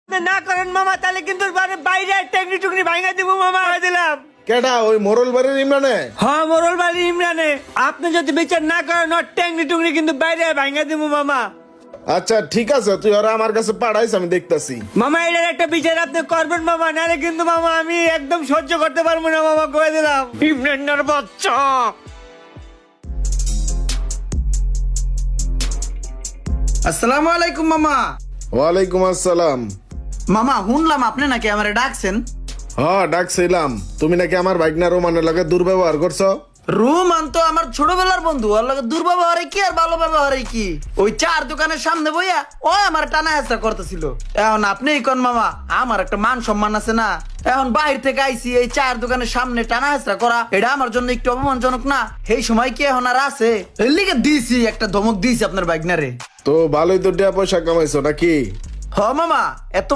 না করেন মামা তাহলে কিন্তু বাইরে টেকনি টুকনি ভাঙা দিব মামা দিলাম। কেডা ওই মোরল বাড়ির ইমরানে? হ্যাঁ মোরল বাড়ি ইমরানে, আপনি যদি বিচার না করেন টেকনি টুকনি কিন্তু বাইরে ভাঙা দিব মামা। আচ্ছা ঠিক আছে, তুই ওরা আমার কাছে পাঠাইছ, আমি দেখতাছি। মামা এটার একটা বিচার আপনি করবেন মামা, নাহলে কিন্তু মামা আমি একদম সহ্য করতে পারবো না মামা, কয়ে দিলাম। ইমরানের বাচ্চা। আসসালামু আলাইকুম মামা। ওয়ালাইকুম আসসালাম। মামা শুনলাম আপনি নাকি আমারে ডাকছেন। হ্যাঁ ডাকছিলাম, তুমি নাকি আমার ভাইগনা রোমানের লগে দুর্ব্যবহার করছো। রুমান তো আমার ছোটবেলার বন্ধু, ওর লগে দুর্ব্যবহারে কি আর ভালো ব্যবহারে কি। ওই চার দোকানের সামনে বইয়া ও আমার টানা হেঁচড়া করতেছিল। এখন আপনিই কোন মামা, আমার একটা মান সম্মান আছে না। এখন বাইরে থেকে আইছি, এই চার দোকানের সামনে টানা হেঁচড়া করা এটা আমার জন্য একটু অপমানজনক না? এই সময় কি এখন আর আছে? এর লিগে দিয়েছি একটা ধমক দিয়েছি আপনার বাইকনারে। তো ভালোই তো টাকা পয়সা কামাইছো নাকি? হ মামা, এত